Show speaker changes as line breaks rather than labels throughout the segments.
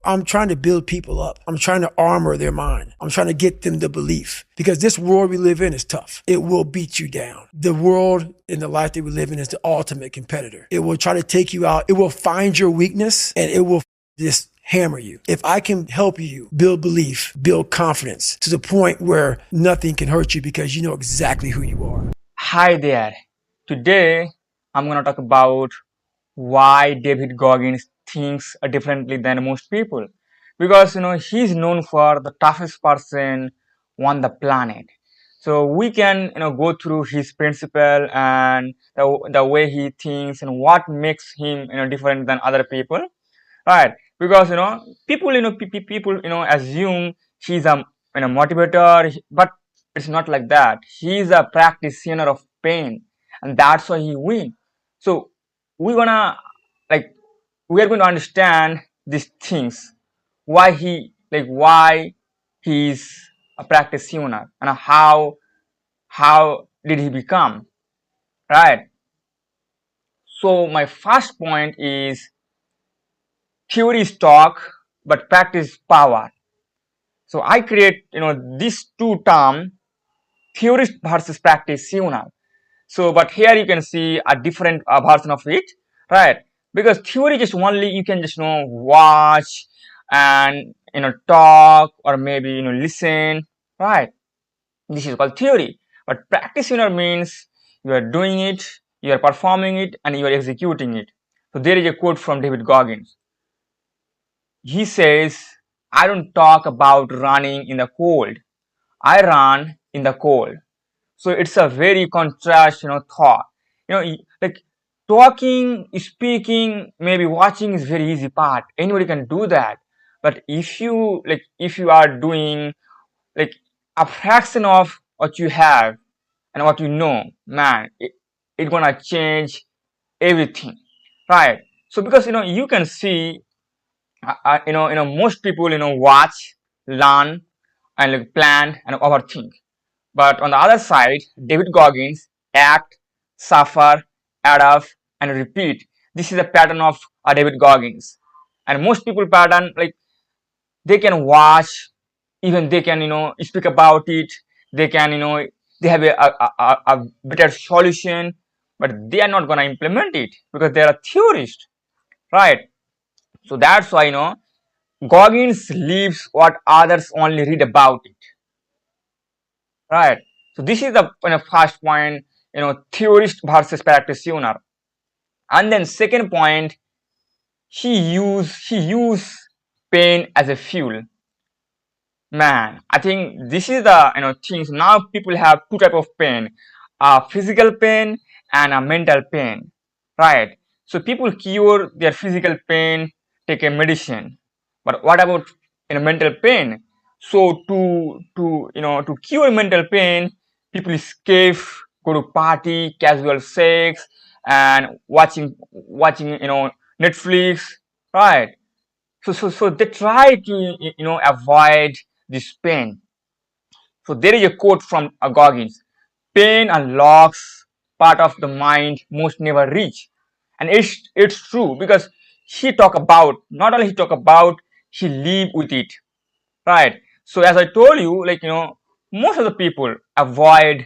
I'm trying to build people up. I'm trying to armor their mind. I'm trying to get them the belief, because this world we live in is tough. It will beat you down. The world and the life that we live in is the ultimate competitor. It will try to take you out. It will find your weakness and it will just hammer you. If I can help you build belief, build confidence to the point where nothing can hurt you because you know exactly who you are.
Hi there. Today I'm going to talk about why David Goggins thinks differently than most people. Because he's known for the toughest person on the planet. So we can go through his principle and the way he thinks and what makes him different than other people, right? Because people people assume he's a motivator, but it's not like that. He's a practitioner of pain, and that's why he wins. So we gonna like we are going to understand these things, why he's a practitioner and how did he become, right? So my first point is theory is talk but practice is power. So I create these two terms, theorist versus practitioner. So but here you can see a different version of it, right? Because theory just only you can just watch and talk or maybe listen, right? This is called theory. But practitioner means you are doing it, you are performing it, and you are executing it. So there is a quote from David Goggins. He says, I don't talk about running in the cold, I run in the cold. So it's a very contrast thought. Like talking, speaking, maybe watching is very easy part, anybody can do that. But if you are doing like a fraction of what you have and what you know, man, it's gonna change everything, right? So because you can see most people watch, learn, and plan and overthink. But on the other side, David Goggins act, suffer, adapt, and repeat. This is a pattern of David Goggins. And most people pattern, like they can watch, even they can speak about it. They can they have a better solution, but they are not gonna implement it because they are a theorist, right? So that's why Goggins leaves what others only read about it, right? So this is the first point, theorist versus practitioner. And then second point, he use pain as a fuel. Man, I think this is the things. Now people have two type of pain, physical pain and a mental pain, right? So people cure their physical pain, take a medicine, but what about mental pain? So to cure mental pain, people escape, go to party, casual sex, and watching Netflix, right? So they try to avoid this pain. So there is a quote from Goggins: pain unlocks part of the mind most never reach. And it's true, because he talk about, not only he talk about, he live with it, right? So as I told you, most of the people avoid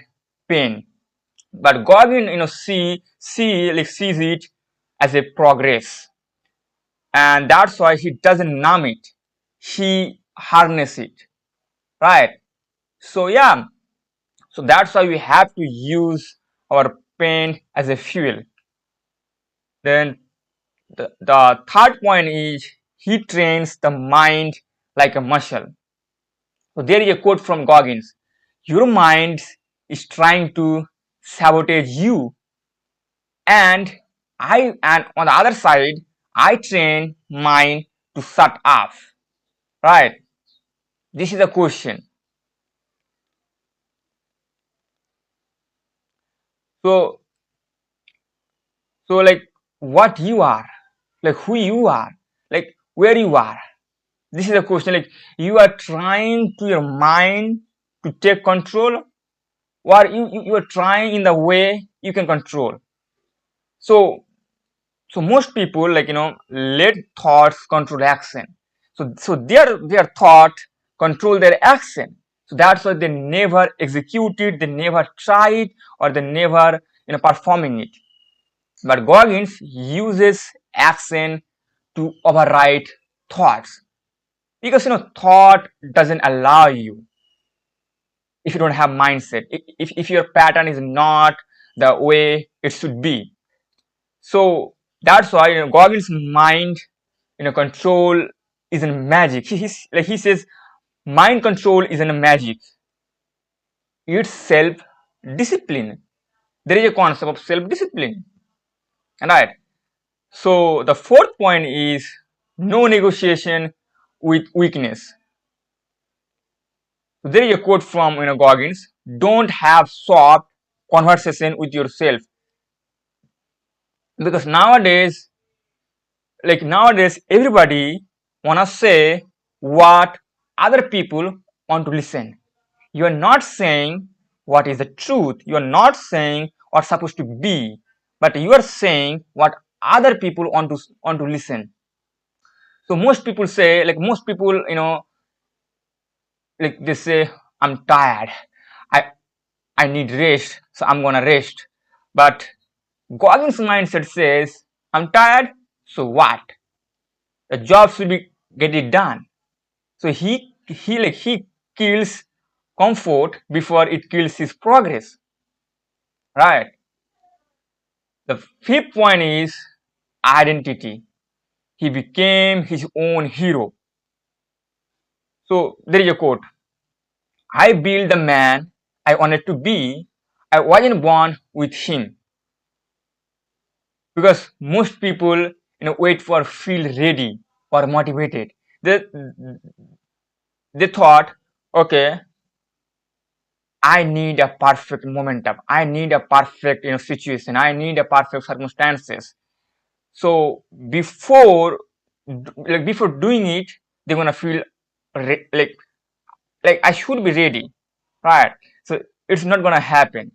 pain, but Goggins sees it as a progress, and that's why he doesn't numb it, he harness it, right? So yeah, so that's why we have to use our pain as a fuel. Then the third point is he trains the mind like a muscle. So there is a quote from Goggins: your mind is trying to sabotage you, and and on the other side, I train mine to shut off, right? This is a question. So like what you are, like who you are, like where you are. This is a question, like you are trying to your mind to take control, or you are trying in the way you can control. So most people let thoughts control action. So their thought control their action. So that's why they never execute it, they never try it, or they never performing it. But Goggins uses action to override thoughts, because thought doesn't allow you if you don't have mindset, if your pattern is not the way it should be. So that's why Goggins' mind control isn't magic. He says mind control isn't a magic, it's self discipline. There is a concept of self discipline, right? So the fourth point is no negotiation with weakness. There is a quote from Goggins: don't have soft conversation with yourself, because nowadays everybody wanna say what other people want to listen. You are not saying what is the truth, you are not saying what's supposed to be, but you are saying what other people want to listen. So most people say, most people they say, I'm tired, i I need rest, so I'm gonna rest. But Goggins mindset says, I'm tired, so what? The job should be get it done. So he kills comfort before it kills his progress, right? The fifth point is identity. He became his own hero. So there is a quote: I built the man I wanted to be. I wasn't born with him. Because most people wait for feel ready or motivated. They thought, okay, I need a perfect momentum, I need a perfect situation, I need a perfect circumstances. So before doing it, they're gonna feel like I should be ready, right? So it's not gonna happen.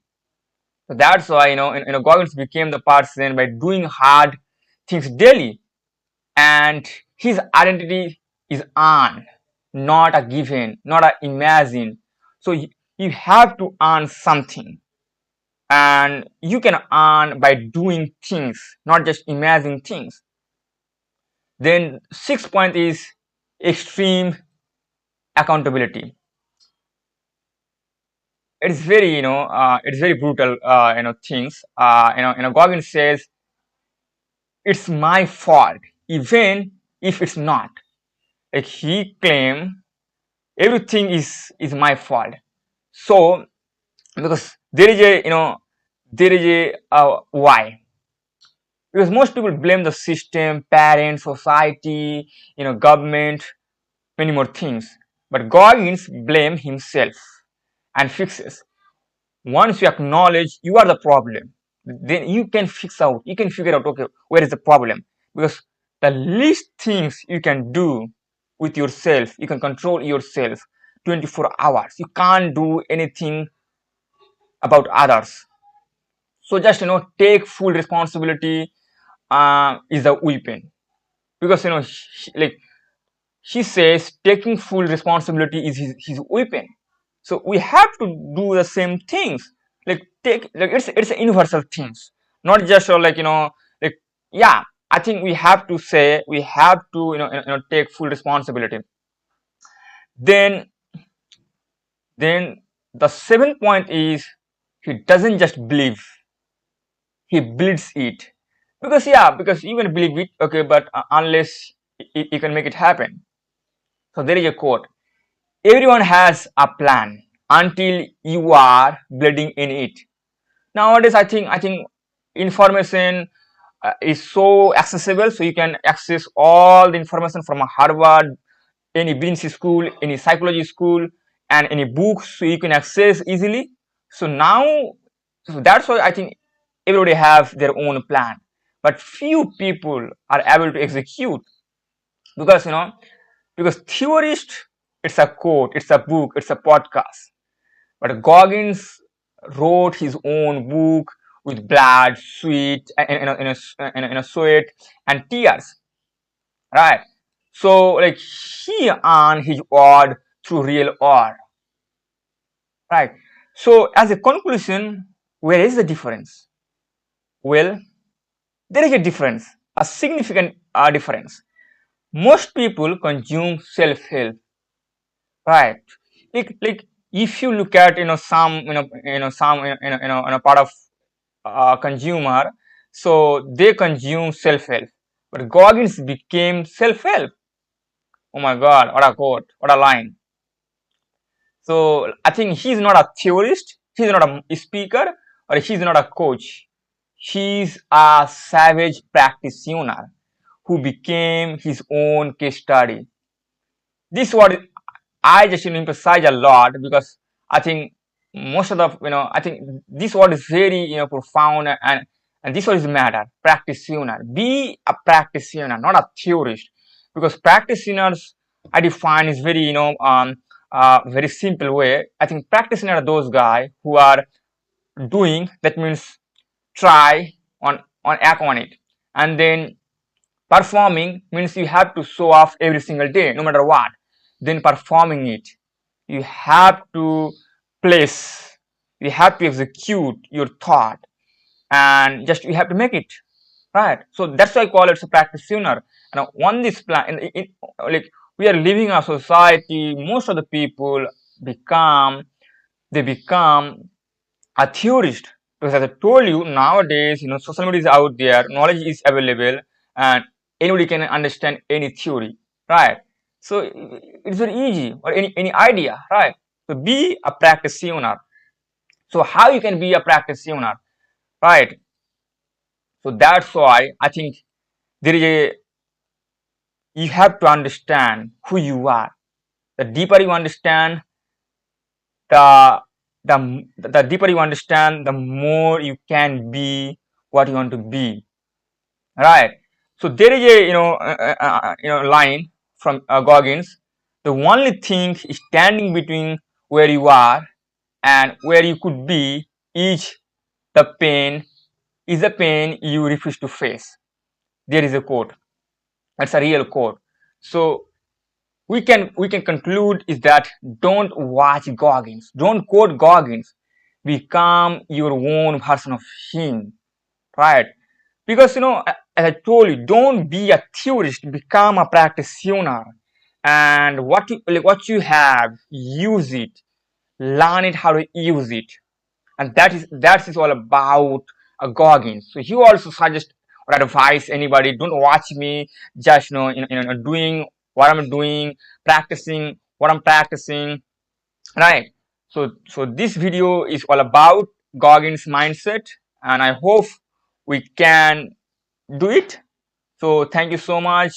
So that's why Goggins became the person by doing hard things daily, and his identity is earned, not a given, not a imagine. So you have to earn something, and you can earn by doing things, not just imagining things. Then sixth point is extreme accountability. It's very it's very brutal things. Goggins says it's my fault even if it's not. Like he claimed everything is my fault. So because there is a why, because most people blame the system, parents, society, government, many more things. But Goggins blame himself and fixes. Once you acknowledge you are the problem, then you can you can figure out, okay, where is the problem? Because the least things you can do with yourself, you can control yourself 24 hours. You can't do anything about others. So just take full responsibility is a weapon. Because he says taking full responsibility is his weapon. So we have to do the same things. It's universal things, not just yeah. I think we have to say, we have to take full responsibility. Then the seventh point is he doesn't just believe, he builds it. Because because you can believe it, okay, but unless you can make it happen. So there is a quote: everyone has a plan until you are bleeding in it. Nowadays I think information is so accessible, so you can access all the information from a Harvard, any business school, any psychology school, and any books, so you can access easily. So now, so that's why I think everybody have their own plan, but few people are able to execute. Because because theorist, it's a quote, it's a book, it's a podcast. But Goggins wrote his own book with blood, sweat, and sweat and tears, right? So like he earned his word through real word, right? So as a conclusion, where is the difference? Well, there is a difference, a significant difference. Most people consume self-help, right? Like if you look at some some part of consumer, so they consume self-help, but Goggins became self-help. Oh my God, what a quote, what a line. So I think he's not a theorist, he's not a speaker, or he's not a coach. He's a savage practitioner who became his own case study. This is what I just emphasize a lot, because I think most of the I think this word is very profound, and this what is matter. Practitioner. Be a practitioner, not a theorist, because practitioners I define is very very simple way. I think practitioner are those guys who are doing, that means try on act on it, and then performing means you have to show off every single day no matter what. Then performing it, you have to place, you have to execute your thought, and just you have to make it right. So that's why I call it a practice sooner. And on this plan, like we are living a society, most of the people become, they become a theorist, because as I told you, nowadays social media is out there, knowledge is available, and anybody can understand any theory, right? So it's very easy, or any idea, right? So be a practitioner. So how you can be a practitioner, right? So that's why I think there is a, you have to understand who you are. The deeper you understand, the the deeper you understand, the more you can be what you want to be, right? So there is a line from Goggins: the only thing standing between where you are and where you could be is the pain, is the pain you refuse to face. There is a quote. That's a real quote. So we can conclude is that don't watch Goggins, don't quote Goggins, become your own version of him, right? Because as I told you, don't be a theorist, become a practitioner, and what you have, use it, learn it how to use it, and that is all about Goggins. So he also suggest or advise anybody, don't watch me just doing what I'm doing, practicing what I'm practicing, right? So this video is all about Goggins mindset, and I hope we can do it. So thank you so much.